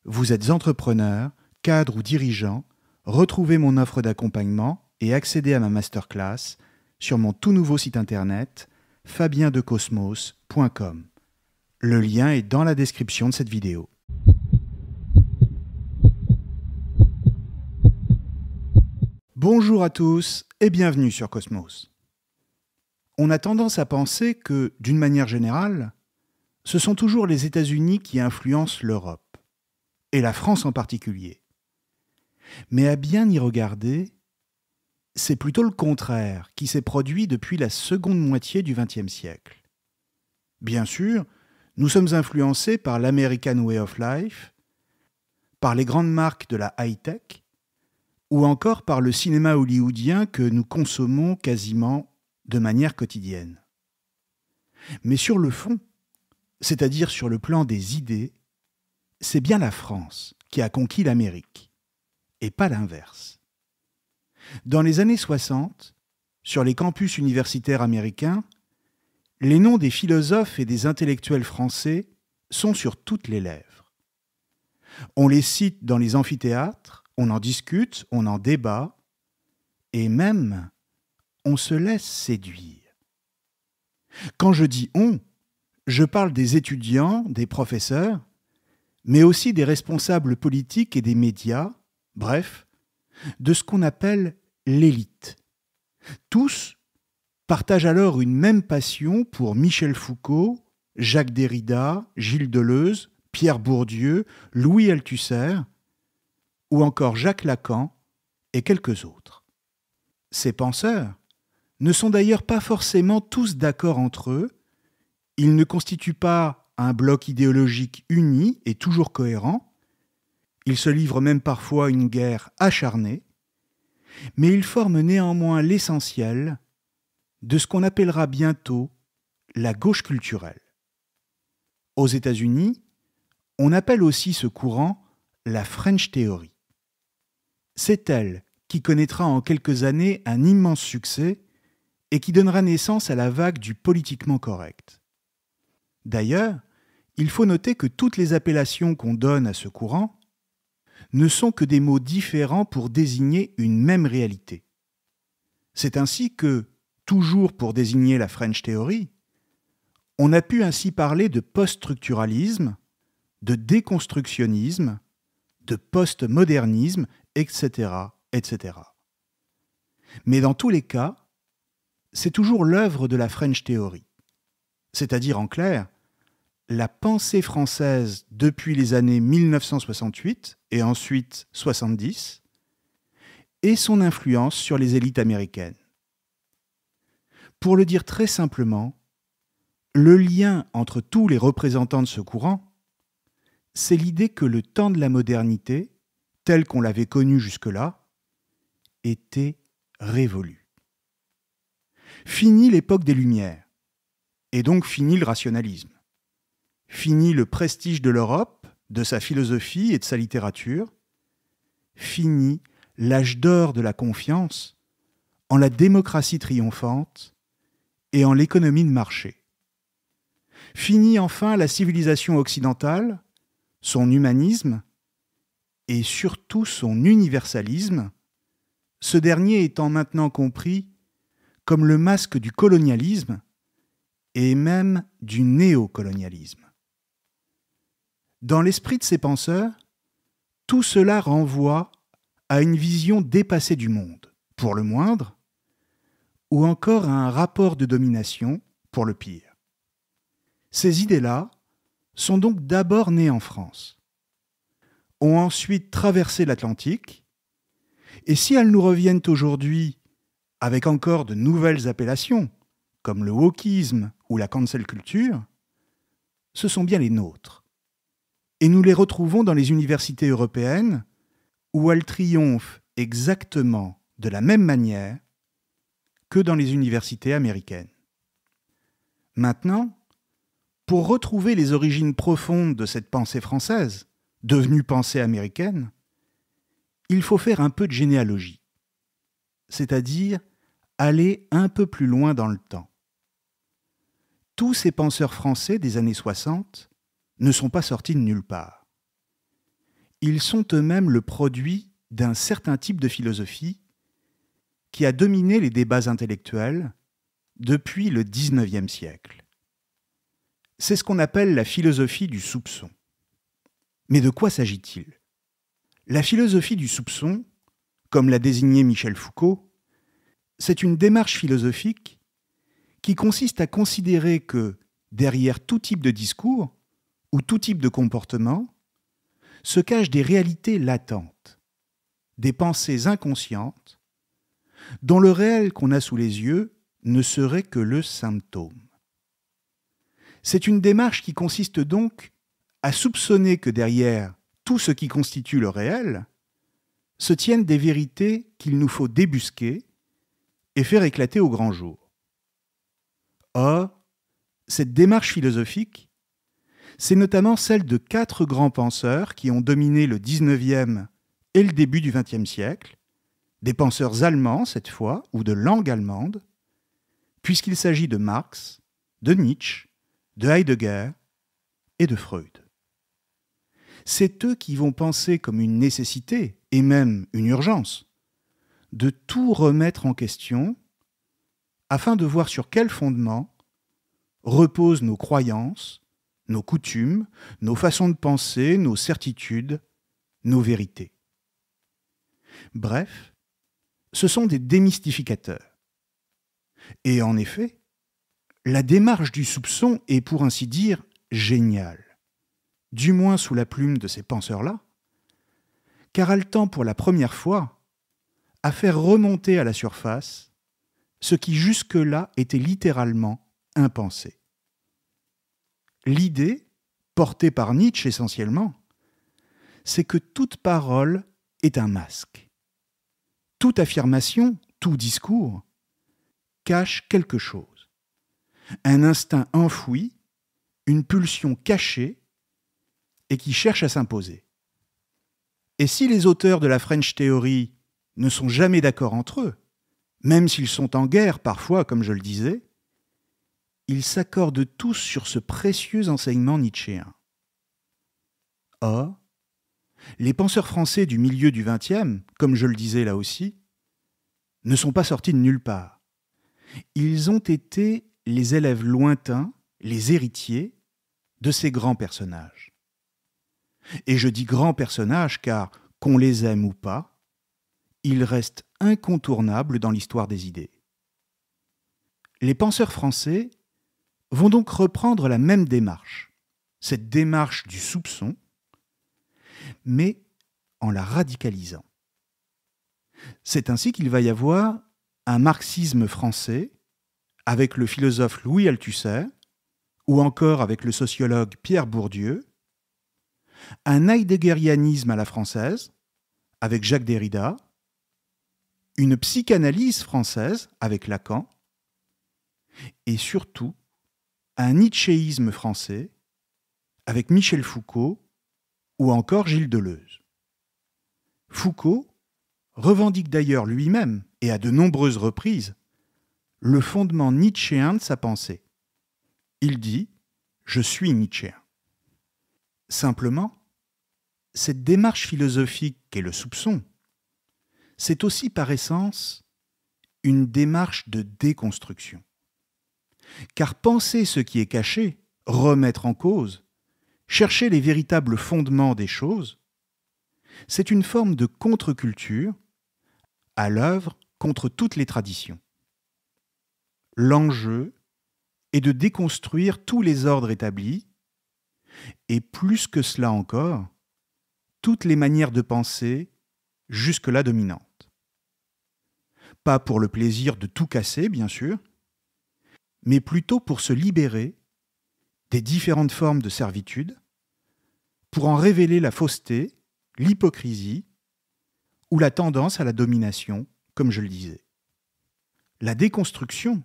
Vous êtes entrepreneur, cadre ou dirigeant, retrouvez mon offre d'accompagnement et accédez à ma masterclass sur mon tout nouveau site internet fabiendecosmos.com. Le lien est dans la description de cette vidéo. Bonjour à tous et bienvenue sur Cosmos. On a tendance à penser que, d'une manière générale, ce sont toujours les États-Unis qui influencent l'Europe, et la France en particulier. Mais à bien y regarder, c'est plutôt le contraire qui s'est produit depuis la seconde moitié du XXe siècle. Bien sûr, nous sommes influencés par l'American Way of Life, par les grandes marques de la high-tech, ou encore par le cinéma hollywoodien que nous consommons quasiment de manière quotidienne. Mais sur le fond, c'est-à-dire sur le plan des idées, c'est bien la France qui a conquis l'Amérique, et pas l'inverse. Dans les années 60, sur les campus universitaires américains, les noms des philosophes et des intellectuels français sont sur toutes les lèvres. On les cite dans les amphithéâtres, on en discute, on en débat, et même on se laisse séduire. Quand je dis « on », je parle des étudiants, des professeurs, mais aussi des responsables politiques et des médias, bref, de ce qu'on appelle l'élite. Tous partagent alors une même passion pour Michel Foucault, Jacques Derrida, Gilles Deleuze, Pierre Bourdieu, Louis Althusser, ou encore Jacques Lacan et quelques autres. Ces penseurs ne sont d'ailleurs pas forcément tous d'accord entre eux, ils ne constituent pas un bloc idéologique uni et toujours cohérent, ils se livrent même parfois une guerre acharnée, mais ils forment néanmoins l'essentiel de ce qu'on appellera bientôt la gauche culturelle. Aux États-Unis, on appelle aussi ce courant la French Theory. C'est elle qui connaîtra en quelques années un immense succès et qui donnera naissance à la vague du politiquement correct. D'ailleurs, il faut noter que toutes les appellations qu'on donne à ce courant ne sont que des mots différents pour désigner une même réalité. C'est ainsi que, toujours pour désigner la French Theory, on a pu ainsi parler de post-structuralisme, de déconstructionnisme, de post-modernisme, etc., etc. Mais dans tous les cas, c'est toujours l'œuvre de la French Theory. C'est-à-dire, en clair, la pensée française depuis les années 1968 et ensuite 70 et son influence sur les élites américaines. Pour le dire très simplement, le lien entre tous les représentants de ce courant, c'est l'idée que le temps de la modernité, tel qu'on l'avait connu jusque-là, était révolu. Fini l'époque des Lumières, et donc fini le rationalisme. Fini le prestige de l'Europe, de sa philosophie et de sa littérature. Fini l'âge d'or de la confiance en la démocratie triomphante et en l'économie de marché. Fini enfin la civilisation occidentale, son humanisme et surtout son universalisme, ce dernier étant maintenant compris comme le masque du colonialisme et même du néocolonialisme. Dans l'esprit de ces penseurs, tout cela renvoie à une vision dépassée du monde, pour le moindre, ou encore à un rapport de domination, pour le pire. Ces idées-là sont donc d'abord nées en France, ont ensuite traversé l'Atlantique, et si elles nous reviennent aujourd'hui avec encore de nouvelles appellations, comme le wokisme ou la cancel culture, ce sont bien les nôtres. Et nous les retrouvons dans les universités européennes, où elles triomphent exactement de la même manière que dans les universités américaines. Maintenant, pour retrouver les origines profondes de cette pensée française, devenue pensée américaine, il faut faire un peu de généalogie, c'est-à-dire aller un peu plus loin dans le temps. Tous ces penseurs français des années 60 ne sont pas sortis de nulle part. ils sont eux-mêmes le produit d'un certain type de philosophie qui a dominé les débats intellectuels depuis le XIXe siècle. C'est ce qu'on appelle la philosophie du soupçon. Mais de quoi s'agit-il ? La philosophie du soupçon, comme l'a désigné Michel Foucault, c'est une démarche philosophique qui consiste à considérer que, derrière tout type de discours ou tout type de comportement, se cachent des réalités latentes, des pensées inconscientes, dont le réel qu'on a sous les yeux ne serait que le symptôme. C'est une démarche qui consiste donc à soupçonner que derrière tout ce qui constitue le réel se tiennent des vérités qu'il nous faut débusquer et faire éclater au grand jour. Or, cette démarche philosophique, c'est notamment celle de 4 grands penseurs qui ont dominé le XIXe et le début du XXe siècle, des penseurs allemands cette fois, ou de langue allemande, puisqu'il s'agit de Marx, de Nietzsche, de Heidegger et de Freud. C'est eux qui vont penser comme une nécessité, et même une urgence, de tout remettre en question afin de voir sur quel fondement reposent nos croyances, nos coutumes, nos façons de penser, nos certitudes, nos vérités. Bref, ce sont des démystificateurs. Et en effet, la démarche du soupçon est pour ainsi dire géniale, du moins sous la plume de ces penseurs-là, car elle tend pour la première fois à faire remonter à la surface ce qui jusque-là était littéralement impensé. L'idée, portée par Nietzsche essentiellement, c'est que toute parole est un masque. Toute affirmation, tout discours, cache quelque chose. Un instinct enfoui, une pulsion cachée et qui cherche à s'imposer. Et si les auteurs de la French Theory ne sont jamais d'accord entre eux, même s'ils sont en guerre parfois, comme je le disais, ils s'accordent tous sur ce précieux enseignement nietzschéen. Or, les penseurs français du milieu du XXe, comme je le disais là aussi, ne sont pas sortis de nulle part. Ils ont été les élèves lointains, les héritiers de ces grands personnages. Et je dis grands personnages car, qu'on les aime ou pas, ils restent incontournables dans l'histoire des idées. Les penseurs français vont donc reprendre la même démarche, cette démarche du soupçon, mais en la radicalisant. C'est ainsi qu'il va y avoir un marxisme français avec le philosophe Louis Althusser, ou encore avec le sociologue Pierre Bourdieu, un heideggerianisme à la française, avec Jacques Derrida, une psychanalyse française, avec Lacan, et surtout un nietzschéisme français, avec Michel Foucault, ou encore Gilles Deleuze. Foucault revendique d'ailleurs lui-même, et à de nombreuses reprises, le fondement nietzschéen de sa pensée. Il dit « Je suis nietzschéen ». Simplement, cette démarche philosophique qu'est le soupçon, c'est aussi par essence une démarche de déconstruction. Car penser ce qui est caché, remettre en cause, chercher les véritables fondements des choses, c'est une forme de contre-culture à l'œuvre contre toutes les traditions. L'enjeu est de déconstruire tous les ordres établis et plus que cela encore, toutes les manières de penser jusque-là dominantes. Pas pour le plaisir de tout casser, bien sûr, mais plutôt pour se libérer des différentes formes de servitude, pour en révéler la fausseté, l'hypocrisie ou la tendance à la domination, comme je le disais. La déconstruction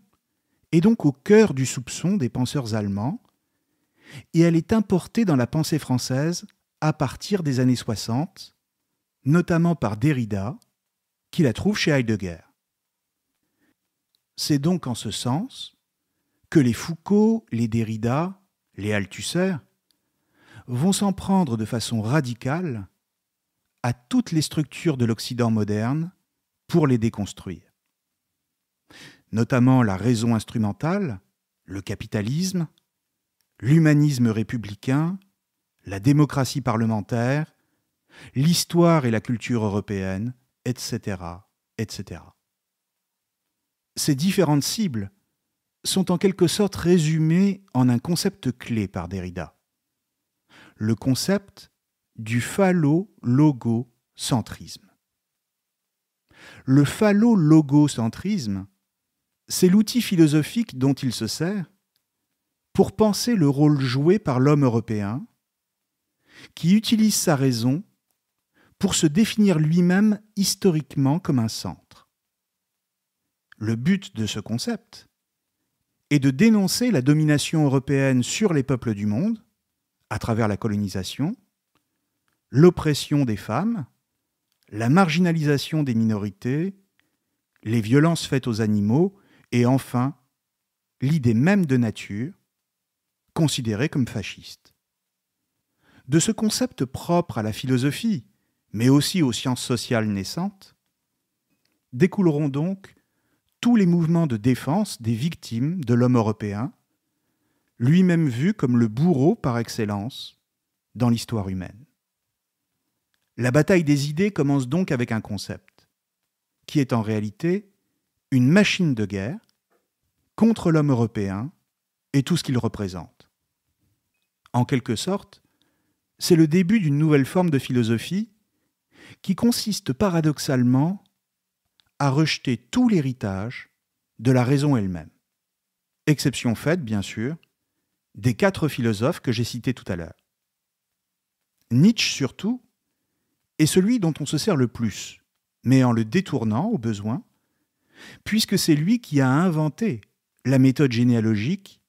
est donc au cœur du soupçon des penseurs allemands et elle est importée dans la pensée française à partir des années 60, notamment par Derrida, qui la trouve chez Heidegger. C'est donc en ce sens que les Foucault, les Derrida, les Althusser vont s'en prendre de façon radicale à toutes les structures de l'Occident moderne pour les déconstruire. Notamment la raison instrumentale, le capitalisme, l'humanisme républicain, la démocratie parlementaire, l'histoire et la culture européenne, etc., etc. Ces différentes cibles sont en quelque sorte résumées en un concept clé par Derrida. Le concept du phallo-logocentrisme. Le phallo-logocentrisme, c'est l'outil philosophique dont il se sert pour penser le rôle joué par l'homme européen, qui utilise sa raison pour se définir lui-même historiquement comme un centre. Le but de ce concept est de dénoncer la domination européenne sur les peuples du monde, à travers la colonisation, l'oppression des femmes, la marginalisation des minorités, les violences faites aux animaux et enfin l'idée même de nature, considérée comme fasciste. De ce concept propre à la philosophie, mais aussi aux sciences sociales naissantes, découleront donc tous les mouvements de défense des victimes de l'homme européen, lui-même vu comme le bourreau par excellence dans l'histoire humaine. La bataille des idées commence donc avec un concept, qui est en réalité une machine de guerre contre l'homme européen et tout ce qu'il représente. En quelque sorte, c'est le début d'une nouvelle forme de philosophie qui consiste paradoxalement à rejeter tout l'héritage de la raison elle-même. Exception faite, bien sûr, des 4 philosophes que j'ai cités tout à l'heure. Nietzsche, surtout, est celui dont on se sert le plus, mais en le détournant au besoin, puisque c'est lui qui a inventé la méthode généalogique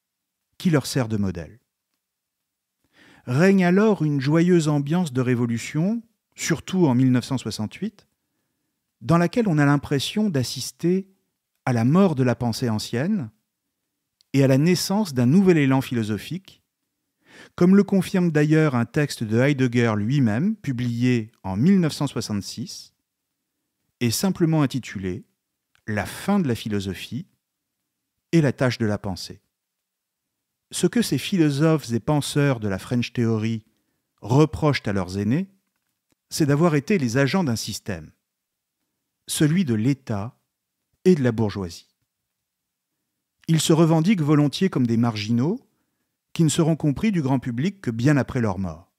qui leur sert de modèle. Règne alors une joyeuse ambiance de révolution, surtout en 1968, dans laquelle on a l'impression d'assister à la mort de la pensée ancienne et à la naissance d'un nouvel élan philosophique, comme le confirme d'ailleurs un texte de Heidegger lui-même, publié en 1966, et simplement intitulé « La fin de la philosophie et la tâche de la pensée ». Ce que ces philosophes et penseurs de la French Theory reprochent à leurs aînés, c'est d'avoir été les agents d'un système, celui de l'État et de la bourgeoisie. Ils se revendiquent volontiers comme des marginaux qui ne seront compris du grand public que bien après leur mort.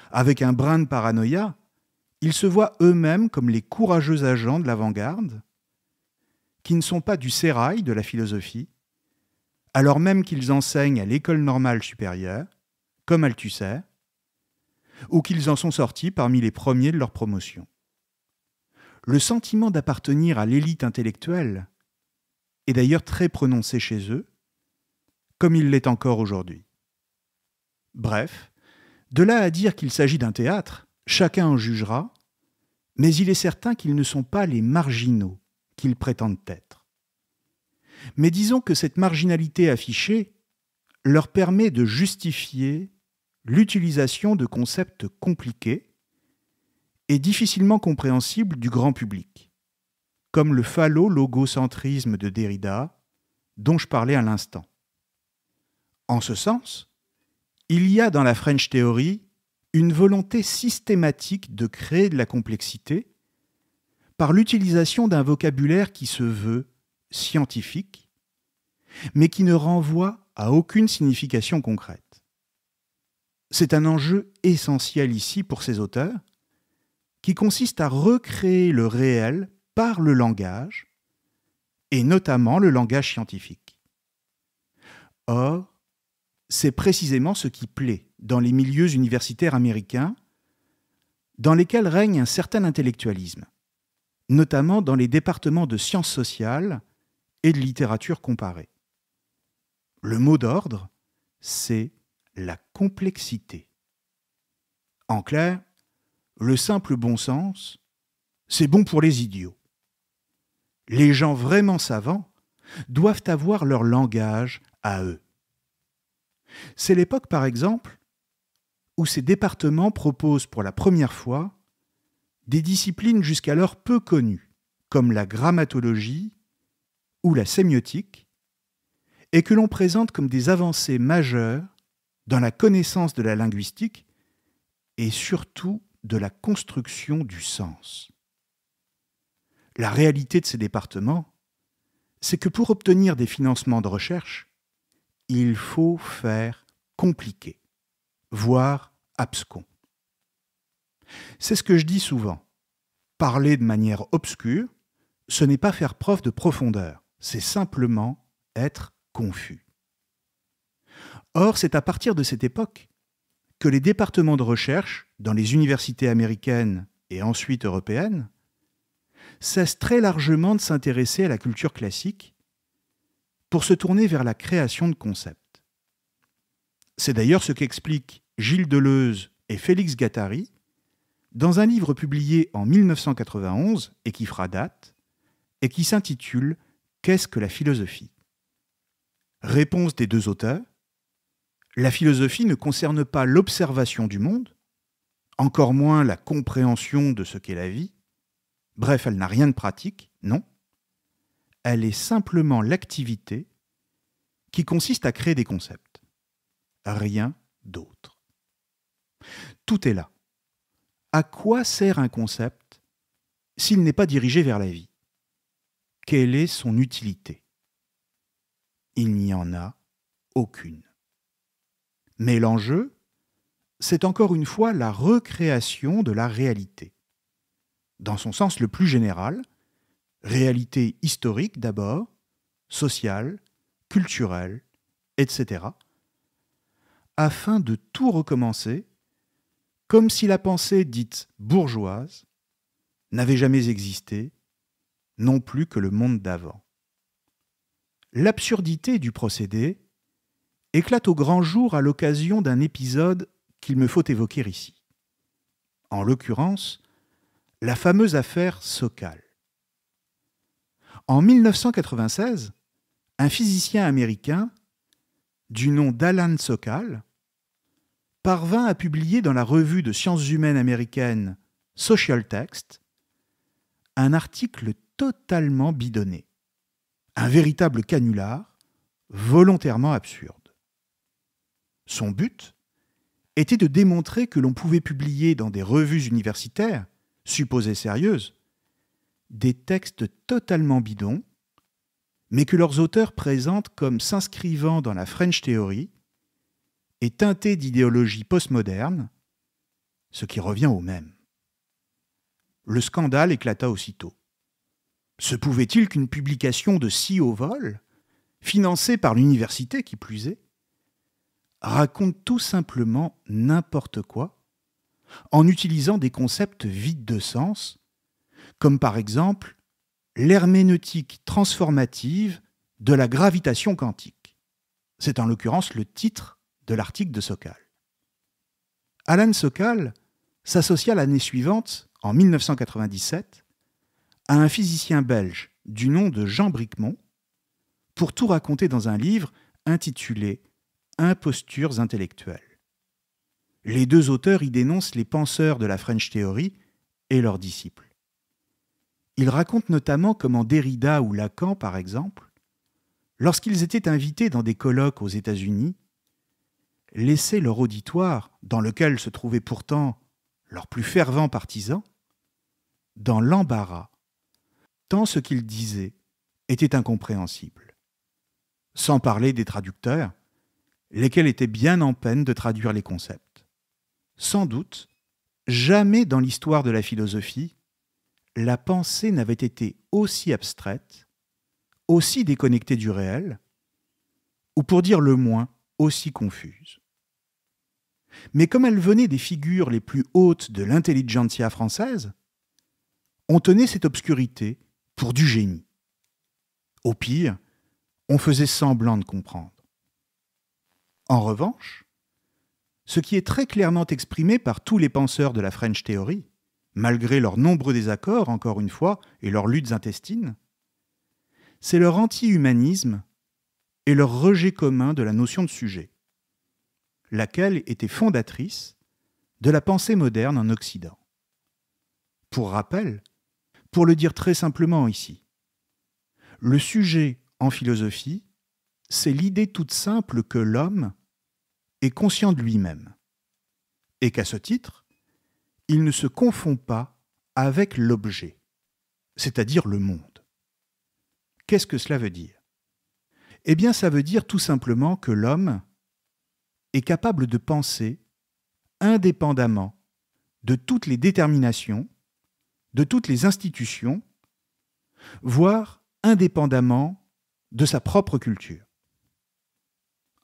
Avec un brin de paranoïa, ils se voient eux-mêmes comme les courageux agents de l'avant-garde, qui ne sont pas du sérail de la philosophie, alors même qu'ils enseignent à l'école normale supérieure, comme Althusser, ou qu'ils en sont sortis parmi les premiers de leur promotion. Le sentiment d'appartenir à l'élite intellectuelle est d'ailleurs très prononcé chez eux, comme il l'est encore aujourd'hui. Bref, de là à dire qu'il s'agit d'un théâtre, chacun en jugera, mais il est certain qu'ils ne sont pas les marginaux qu'ils prétendent être. Mais disons que cette marginalité affichée leur permet de justifier l'utilisation de concepts compliqués et difficilement compréhensibles du grand public, comme le phallo-logocentrisme de Derrida, dont je parlais à l'instant. En ce sens, il y a dans la French Theory une volonté systématique de créer de la complexité par l'utilisation d'un vocabulaire qui se veut scientifique, mais qui ne renvoie à aucune signification concrète. C'est un enjeu essentiel ici pour ces auteurs, qui consiste à recréer le réel par le langage, et notamment le langage scientifique. Or, c'est précisément ce qui plaît dans les milieux universitaires américains, dans lesquels règne un certain intellectualisme, notamment dans les départements de sciences sociales et de littérature comparée. Le mot d'ordre, c'est la complexité. En clair, le simple bon sens, c'est bon pour les idiots. Les gens vraiment savants doivent avoir leur langage à eux. C'est l'époque, par exemple, où ces départements proposent pour la première fois des disciplines jusqu'alors peu connues, comme la grammatologie ou la sémiotique, et que l'on présente comme des avancées majeures dans la connaissance de la linguistique et surtout de la construction du sens. La réalité de ces départements, c'est que pour obtenir des financements de recherche, il faut faire compliqué, voire abscon. C'est ce que je dis souvent. Parler de manière obscure, ce n'est pas faire preuve de profondeur, c'est simplement être confus. Or, c'est à partir de cette époque que les départements de recherche dans les universités américaines et ensuite européennes cessent très largement de s'intéresser à la culture classique pour se tourner vers la création de concepts. C'est d'ailleurs ce qu'expliquent Gilles Deleuze et Félix Guattari dans un livre publié en 1991 et qui fera date, et qui s'intitule « Qu'est-ce que la philosophie ?» Réponse des deux auteurs: la philosophie ne concerne pas l'observation du monde, encore moins la compréhension de ce qu'est la vie. Bref, elle n'a rien de pratique, non. Elle est simplement l'activité qui consiste à créer des concepts. Rien d'autre. Tout est là. À quoi sert un concept s'il n'est pas dirigé vers la vie? Quelle est son utilité? Il n'y en a aucune. Mais l'enjeu, c'est encore une fois la recréation de la réalité. Dans son sens le plus général, réalité historique d'abord, sociale, culturelle, etc., afin de tout recommencer, comme si la pensée dite bourgeoise n'avait jamais existé, non plus que le monde d'avant. L'absurdité du procédé éclate au grand jour à l'occasion d'un épisode qu'il me faut évoquer ici. En l'occurrence, la fameuse affaire Sokal. En 1996, un physicien américain, du nom d'Alan Sokal, parvint à publier dans la revue de sciences humaines américaine Social Text un article totalement bidonné, un véritable canular, volontairement absurde. Son but était de démontrer que l'on pouvait publier dans des revues universitaires, supposées sérieuses, des textes totalement bidons, mais que leurs auteurs présentent comme s'inscrivant dans la French Theory et teintés d'idéologie postmoderne, ce qui revient au même. Le scandale éclata aussitôt. Se pouvait-il qu'une publication de si haut vol, financée par l'université qui plus est, raconte tout simplement n'importe quoi, en utilisant des concepts vides de sens, comme par exemple l'herméneutique transformative de la gravitation quantique. C'est en l'occurrence le titre de l'article de Sokal. Alan Sokal s'associa l'année suivante, en 1997, à un physicien belge du nom de Jean Bricmont pour tout raconter dans un livre intitulé « Impostures intellectuelles ». Les deux auteurs y dénoncent les penseurs de la French Theory et leurs disciples. Ils racontent notamment comment Derrida ou Lacan, par exemple, lorsqu'ils étaient invités dans des colloques aux États-Unis, laissaient leur auditoire, dans lequel se trouvaient pourtant leurs plus fervents partisans, dans l'embarras, tant ce qu'ils disaient était incompréhensible. Sans parler des traducteurs, lesquels étaient bien en peine de traduire les concepts. Sans doute, jamais dans l'histoire de la philosophie, la pensée n'avait été aussi abstraite, aussi déconnectée du réel, ou pour dire le moins, aussi confuse. Mais comme elle venait des figures les plus hautes de l'intelligentsia française, on tenait cette obscurité pour du génie. Au pire, on faisait semblant de comprendre. En revanche, ce qui est très clairement exprimé par tous les penseurs de la French Theory, malgré leurs nombreux désaccords, encore une fois, et leurs luttes intestines, c'est leur anti-humanisme et leur rejet commun de la notion de sujet, laquelle était fondatrice de la pensée moderne en Occident. Pour rappel, pour le dire très simplement ici, le sujet en philosophie, c'est l'idée toute simple que l'homme est conscient de lui-même et qu'à ce titre, il ne se confond pas avec l'objet, c'est-à-dire le monde. Qu'est-ce que cela veut dire ? Eh bien, ça veut dire tout simplement que l'homme est capable de penser indépendamment de toutes les déterminations, de toutes les institutions, voire indépendamment de sa propre culture.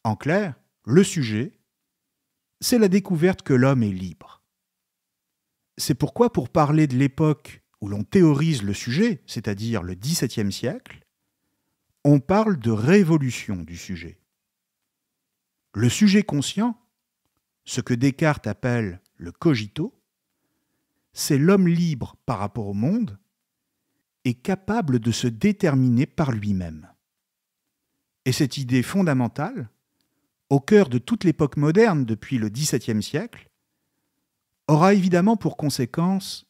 En clair, le sujet, c'est la découverte que l'homme est libre. C'est pourquoi, pour parler de l'époque où l'on théorise le sujet, c'est-à-dire le XVIIe siècle, on parle de révolution du sujet. Le sujet conscient, ce que Descartes appelle le cogito, c'est l'homme libre par rapport au monde et capable de se déterminer par lui-même. Et cette idée fondamentale, au cœur de toute l'époque moderne depuis le XVIIe siècle, aura évidemment pour conséquence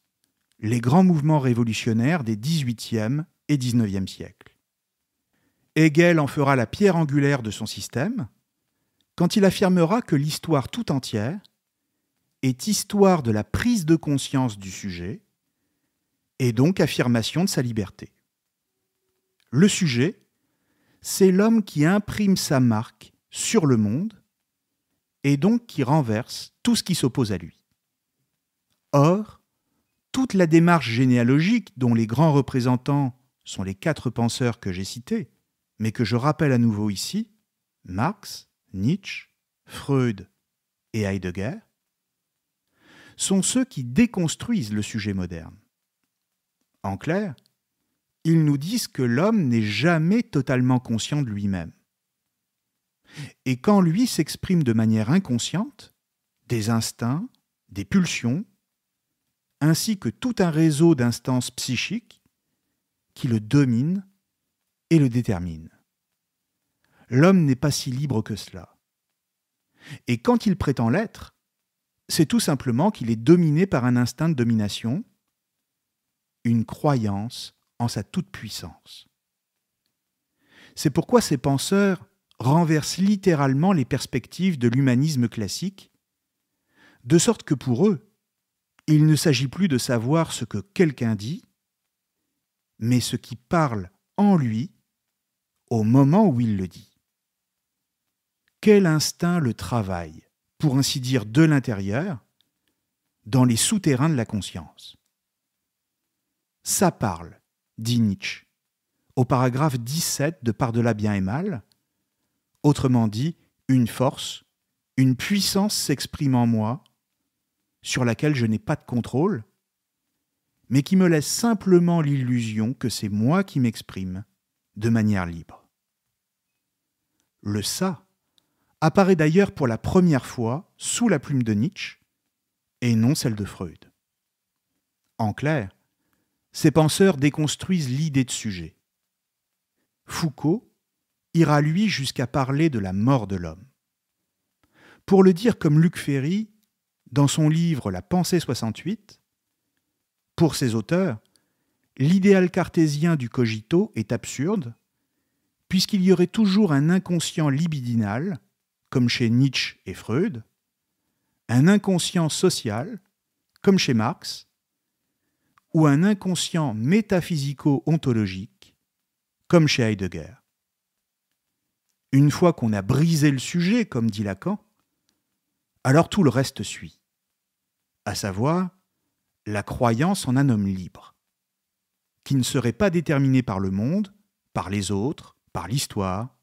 les grands mouvements révolutionnaires des XVIIIe et XIXe siècles. Hegel en fera la pierre angulaire de son système quand il affirmera que l'histoire tout entière est histoire de la prise de conscience du sujet et donc affirmation de sa liberté. Le sujet, c'est l'homme qui imprime sa marque sur le monde et donc qui renverse tout ce qui s'oppose à lui. Or, toute la démarche généalogique dont les grands représentants sont les 4 penseurs que j'ai cités, mais que je rappelle à nouveau ici, Marx, Nietzsche, Freud et Heidegger, sont ceux qui déconstruisent le sujet moderne. En clair, ils nous disent que l'homme n'est jamais totalement conscient de lui-même. Et quand lui s'exprime de manière inconsciente, des instincts, des pulsions, ainsi que tout un réseau d'instances psychiques qui le dominent et le déterminent. L'homme n'est pas si libre que cela. Et quand il prétend l'être, c'est tout simplement qu'il est dominé par un instinct de domination, une croyance en sa toute-puissance. C'est pourquoi ces penseurs renversent littéralement les perspectives de l'humanisme classique, de sorte que pour eux, il ne s'agit plus de savoir ce que quelqu'un dit, mais ce qui parle en lui au moment où il le dit. Quel instinct le travaille, pour ainsi dire de l'intérieur, dans les souterrains de la conscience. Ça parle, dit Nietzsche, au paragraphe 17 de Par-delà bien et mal, autrement dit, une force, une puissance s'exprime en moi, sur laquelle je n'ai pas de contrôle, mais qui me laisse simplement l'illusion que c'est moi qui m'exprime de manière libre. Le ça apparaît d'ailleurs pour la première fois sous la plume de Nietzsche et non celle de Freud. En clair, ces penseurs déconstruisent l'idée de sujet. Foucault ira lui jusqu'à parler de la mort de l'homme. Pour le dire comme Luc Ferry, dans son livre La pensée 68, pour ses auteurs, l'idéal cartésien du cogito est absurde, puisqu'il y aurait toujours un inconscient libidinal, comme chez Nietzsche et Freud, un inconscient social, comme chez Marx, ou un inconscient métaphysico-ontologique, comme chez Heidegger. Une fois qu'on a brisé le sujet, comme dit Lacan, alors tout le reste suit, à savoir la croyance en un homme libre, qui ne serait pas déterminé par le monde, par les autres, par l'histoire,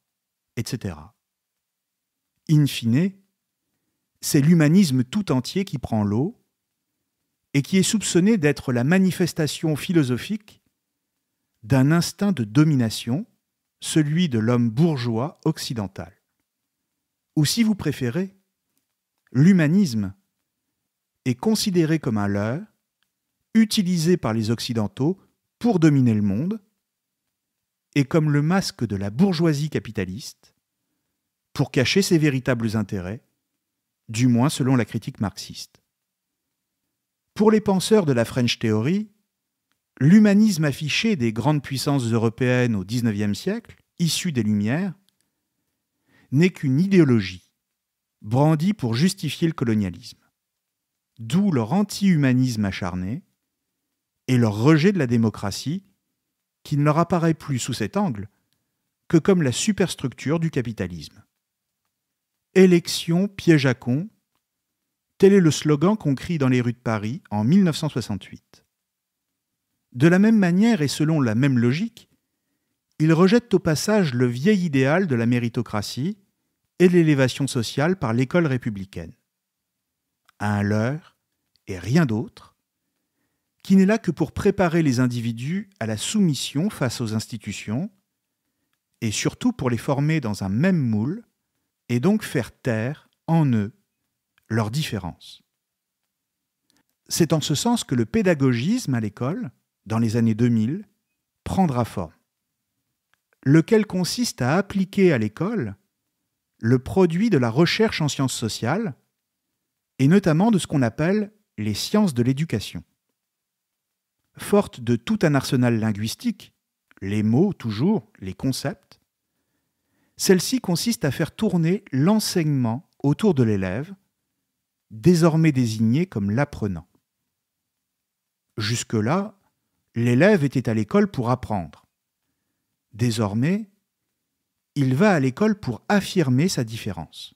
etc. In fine, c'est l'humanisme tout entier qui prend l'eau et qui est soupçonné d'être la manifestation philosophique d'un instinct de domination, celui de l'homme bourgeois occidental. Ou si vous préférez, l'humanisme est considéré comme un leurre, utilisé par les Occidentaux pour dominer le monde, et comme le masque de la bourgeoisie capitaliste, pour cacher ses véritables intérêts, du moins selon la critique marxiste. Pour les penseurs de la French Theory, l'humanisme affiché des grandes puissances européennes au XIXe siècle, issu des Lumières, n'est qu'une idéologie brandie pour justifier le colonialisme. D'où leur anti-humanisme acharné et leur rejet de la démocratie qui ne leur apparaît plus sous cet angle que comme la superstructure du capitalisme. Élection piège à con, tel est le slogan qu'on crie dans les rues de Paris en 1968. De la même manière et selon la même logique, ils rejettent au passage le vieil idéal de la méritocratie et de l'élévation sociale par l'école républicaine. Un leurre et rien d'autre, qui n'est là que pour préparer les individus à la soumission face aux institutions et surtout pour les former dans un même moule et donc faire taire en eux leurs différences. C'est en ce sens que le pédagogisme à l'école, dans les années 2000, prendra forme, lequel consiste à appliquer à l'école le produit de la recherche en sciences sociales et notamment de ce qu'on appelle les sciences de l'éducation. Forte de tout un arsenal linguistique, les mots toujours, les concepts, celle-ci consiste à faire tourner l'enseignement autour de l'élève, désormais désigné comme l'apprenant. Jusque-là, l'élève était à l'école pour apprendre. Désormais, il va à l'école pour affirmer sa différence,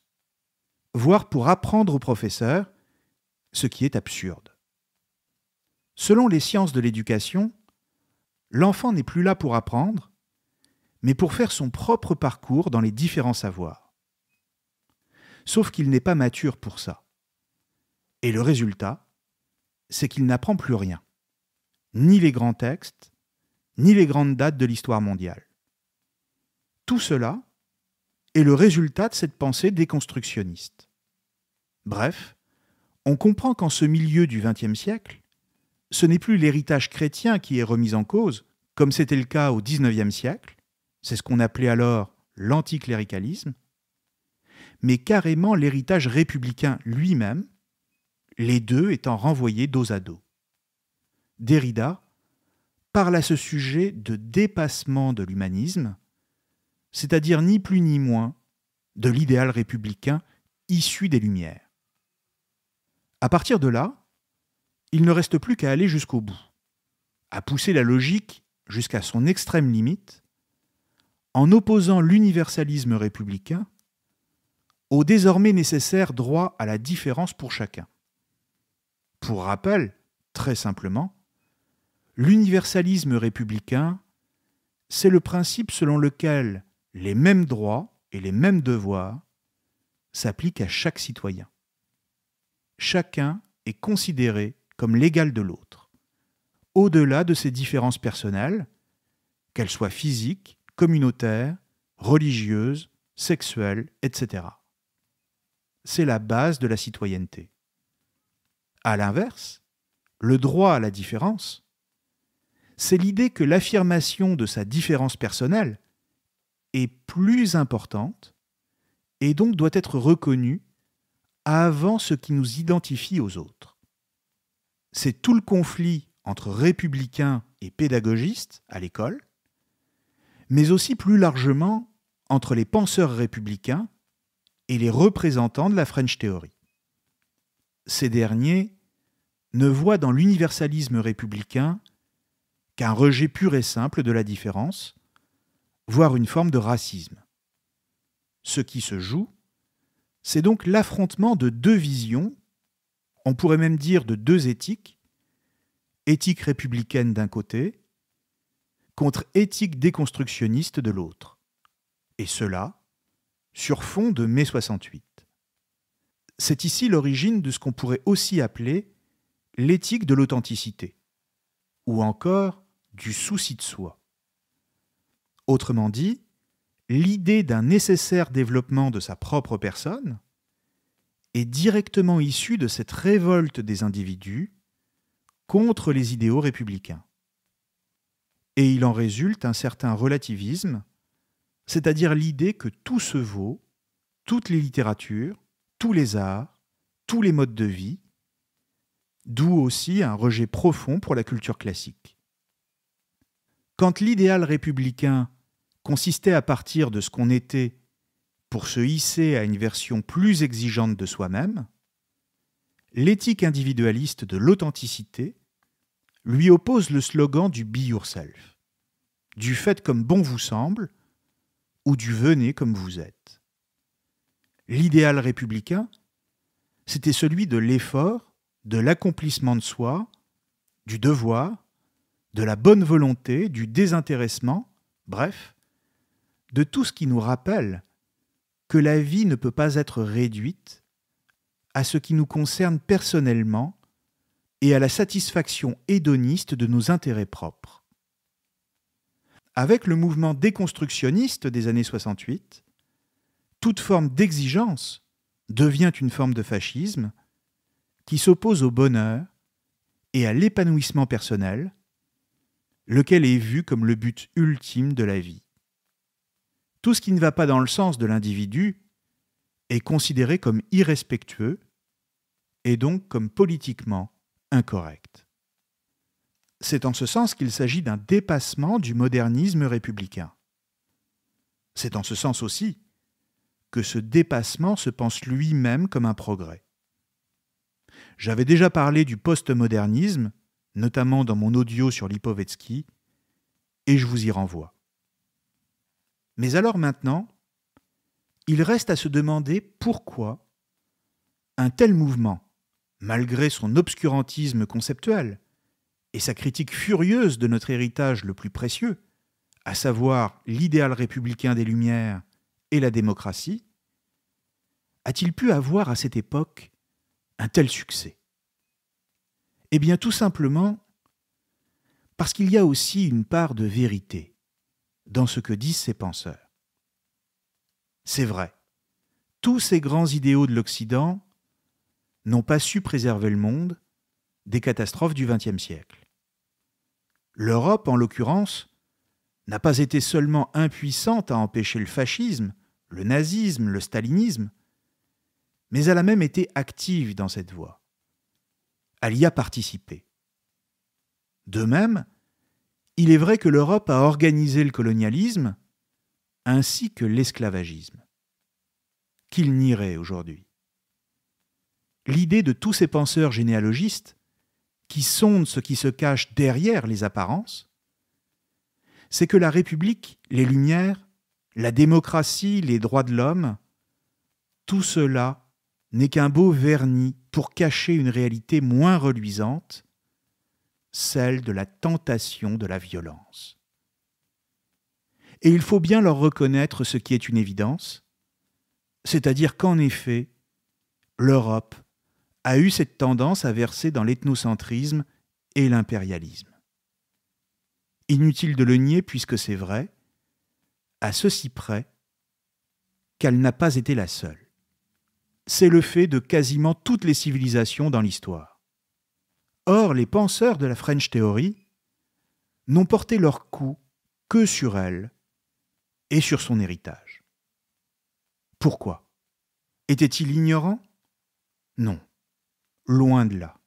voire pour apprendre au professeur, ce qui est absurde. Selon les sciences de l'éducation, l'enfant n'est plus là pour apprendre, mais pour faire son propre parcours dans les différents savoirs. Sauf qu'il n'est pas mature pour ça. Et le résultat, c'est qu'il n'apprend plus rien. Ni les grands textes, ni les grandes dates de l'histoire mondiale. Tout cela est le résultat de cette pensée déconstructionniste. Bref, on comprend qu'en ce milieu du XXe siècle, ce n'est plus l'héritage chrétien qui est remis en cause, comme c'était le cas au XIXe siècle, c'est ce qu'on appelait alors l'anticléricalisme, mais carrément l'héritage républicain lui-même, les deux étant renvoyés dos à dos. Derrida parle à ce sujet de dépassement de l'humanisme, c'est-à-dire ni plus ni moins de l'idéal républicain issu des Lumières. À partir de là, il ne reste plus qu'à aller jusqu'au bout, à pousser la logique jusqu'à son extrême limite, en opposant l'universalisme républicain au désormais nécessaire droit à la différence pour chacun. Pour rappel, très simplement, l'universalisme républicain, c'est le principe selon lequel les mêmes droits et les mêmes devoirs s'appliquent à chaque citoyen. Chacun est considéré comme l'égal de l'autre, au-delà de ses différences personnelles, qu'elles soient physiques, communautaires, religieuses, sexuelles, etc. C'est la base de la citoyenneté. À l'inverse, le droit à la différence, c'est l'idée que l'affirmation de sa différence personnelle est plus importante et donc doit être reconnue avant ce qui nous identifie aux autres. C'est tout le conflit entre républicains et pédagogistes à l'école, mais aussi plus largement entre les penseurs républicains et les représentants de la French Theory. Ces derniers ne voient dans l'universalisme républicain qu'un rejet pur et simple de la différence, voire une forme de racisme. Ce qui se joue, c'est donc l'affrontement de deux visions, on pourrait même dire de deux éthiques, éthique républicaine d'un côté, contre éthique déconstructionniste de l'autre. Et cela, sur fond de mai 68. C'est ici l'origine de ce qu'on pourrait aussi appeler l'éthique de l'authenticité, ou encore du souci de soi. Autrement dit, l'idée d'un nécessaire développement de sa propre personne est directement issue de cette révolte des individus contre les idéaux républicains. Et il en résulte un certain relativisme, c'est-à-dire l'idée que tout se vaut, toutes les littératures, tous les arts, tous les modes de vie, d'où aussi un rejet profond pour la culture classique. Quand l'idéal républicain consistait à partir de ce qu'on était pour se hisser à une version plus exigeante de soi-même, l'éthique individualiste de l'authenticité lui oppose le slogan du Be Yourself, du faites comme bon vous semble ou du venez comme vous êtes. L'idéal républicain, c'était celui de l'effort, de l'accomplissement de soi, du devoir, de la bonne volonté, du désintéressement, bref, de tout ce qui nous rappelle que la vie ne peut pas être réduite à ce qui nous concerne personnellement et à la satisfaction hédoniste de nos intérêts propres. Avec le mouvement déconstructionniste des années 68, toute forme d'exigence devient une forme de fascisme qui s'oppose au bonheur et à l'épanouissement personnel, lequel est vu comme le but ultime de la vie. Tout ce qui ne va pas dans le sens de l'individu est considéré comme irrespectueux et donc comme politiquement incorrect. C'est en ce sens qu'il s'agit d'un dépassement du modernisme républicain. C'est en ce sens aussi que ce dépassement se pense lui-même comme un progrès. J'avais déjà parlé du postmodernisme, notamment dans mon audio sur Lipovetsky, et je vous y renvoie. Mais alors maintenant, il reste à se demander pourquoi un tel mouvement, malgré son obscurantisme conceptuel et sa critique furieuse de notre héritage le plus précieux, à savoir l'idéal républicain des Lumières et la démocratie, a-t-il pu avoir à cette époque un tel succès? Eh bien tout simplement parce qu'il y a aussi une part de vérité dans ce que disent ces penseurs. C'est vrai, tous ces grands idéaux de l'Occident n'ont pas su préserver le monde des catastrophes du XXe siècle. L'Europe, en l'occurrence, n'a pas été seulement impuissante à empêcher le fascisme, le nazisme, le stalinisme, mais elle a même été active dans cette voie. Elle y a participé. De même, il est vrai que l'Europe a organisé le colonialisme ainsi que l'esclavagisme. Qui le nierait aujourd'hui? L'idée de tous ces penseurs généalogistes qui sondent ce qui se cache derrière les apparences, c'est que la République, les Lumières, la démocratie, les droits de l'homme, tout cela n'est qu'un beau vernis pour cacher une réalité moins reluisante, celle de la tentation de la violence. Et il faut bien leur reconnaître ce qui est une évidence, c'est-à-dire qu'en effet, l'Europe a eu cette tendance à verser dans l'ethnocentrisme et l'impérialisme. Inutile de le nier puisque c'est vrai, à ceci près qu'elle n'a pas été la seule. C'est le fait de quasiment toutes les civilisations dans l'histoire. Or, les penseurs de la French Theory n'ont porté leur coup que sur elle et sur son héritage. Pourquoi? Était-il ignorant? Non, loin de là.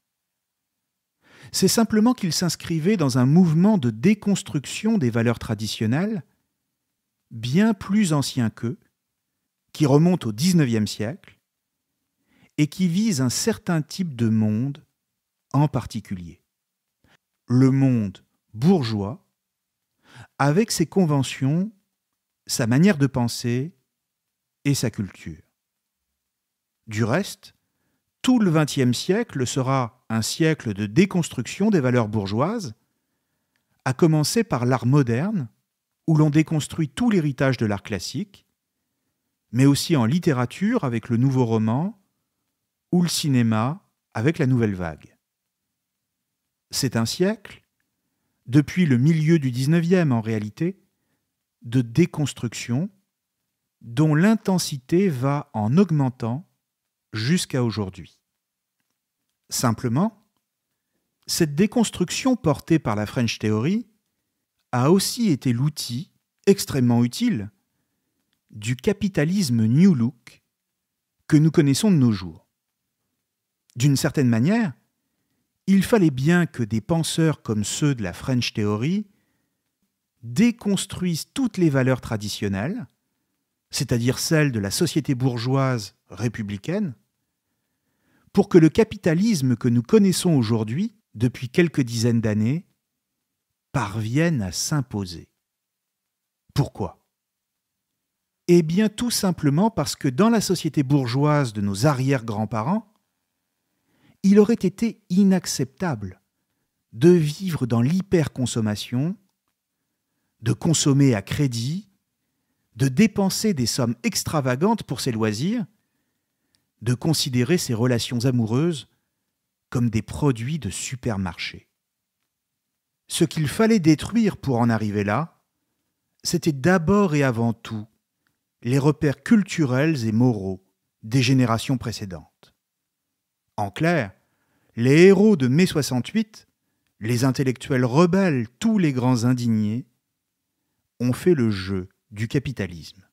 C'est simplement qu'il s'inscrivait dans un mouvement de déconstruction des valeurs traditionnelles, bien plus ancien qu'eux, qui remonte au XIXe siècle, et qui vise un certain type de monde en particulier. Le monde bourgeois, avec ses conventions, sa manière de penser et sa culture. Du reste, tout le XXe siècle sera un siècle de déconstruction des valeurs bourgeoises, à commencer par l'art moderne, où l'on déconstruit tout l'héritage de l'art classique, mais aussi en littérature avec le nouveau roman, ou le cinéma avec la nouvelle vague. C'est un siècle, depuis le milieu du XIXe en réalité, de déconstruction dont l'intensité va en augmentant jusqu'à aujourd'hui. Simplement, cette déconstruction portée par la French Theory a aussi été l'outil extrêmement utile du capitalisme New Look que nous connaissons de nos jours. D'une certaine manière, il fallait bien que des penseurs comme ceux de la French Theory déconstruisent toutes les valeurs traditionnelles, c'est-à-dire celles de la société bourgeoise républicaine, pour que le capitalisme que nous connaissons aujourd'hui, depuis quelques dizaines d'années, parvienne à s'imposer. Pourquoi ? Eh bien, tout simplement parce que dans la société bourgeoise de nos arrière-grands-parents, il aurait été inacceptable de vivre dans l'hyperconsommation, de consommer à crédit, de dépenser des sommes extravagantes pour ses loisirs, de considérer ses relations amoureuses comme des produits de supermarché. Ce qu'il fallait détruire pour en arriver là, c'était d'abord et avant tout les repères culturels et moraux des générations précédentes. En clair, les héros de mai 68, les intellectuels rebelles, tous les grands indignés, ont fait le jeu du capitalisme.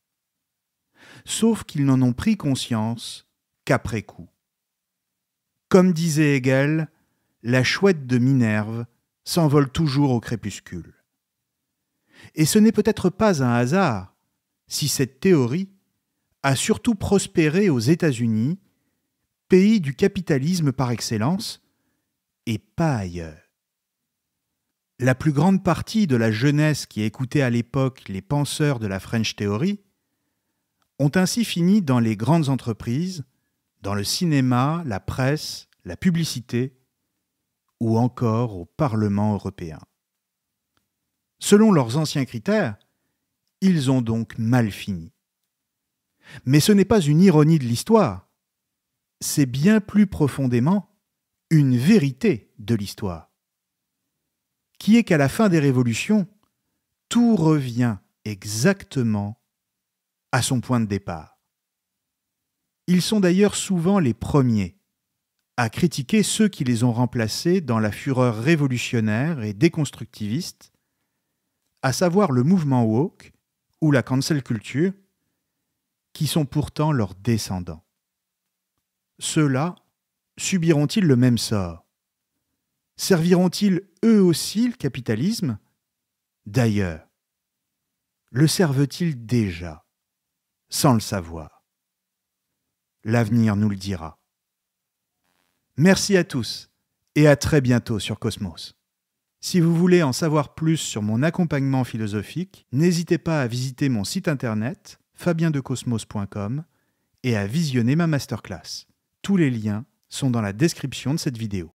Sauf qu'ils n'en ont pris conscience qu'après coup. Comme disait Hegel, la chouette de Minerve s'envole toujours au crépuscule. Et ce n'est peut-être pas un hasard si cette théorie a surtout prospéré aux États-Unis, pays du capitalisme par excellence, et pas ailleurs. La plus grande partie de la jeunesse qui écoutait à l'époque les penseurs de la French Theory ont ainsi fini dans les grandes entreprises, dans le cinéma, la presse, la publicité ou encore au Parlement européen. Selon leurs anciens critères, ils ont donc mal fini. Mais ce n'est pas une ironie de l'histoire, c'est bien plus profondément une vérité de l'histoire, qui est qu'à la fin des révolutions, tout revient exactement à son point de départ. Ils sont d'ailleurs souvent les premiers à critiquer ceux qui les ont remplacés dans la fureur révolutionnaire et déconstructiviste, à savoir le mouvement woke ou la cancel culture, qui sont pourtant leurs descendants. Ceux-là subiront-ils le même sort ? Serviront-ils eux aussi le capitalisme ? D'ailleurs, le servent-ils déjà, sans le savoir ? L'avenir nous le dira. Merci à tous et à très bientôt sur Cosmos. Si vous voulez en savoir plus sur mon accompagnement philosophique, n'hésitez pas à visiter mon site internet fabiendecosmos.com et à visionner ma masterclass. Tous les liens sont dans la description de cette vidéo.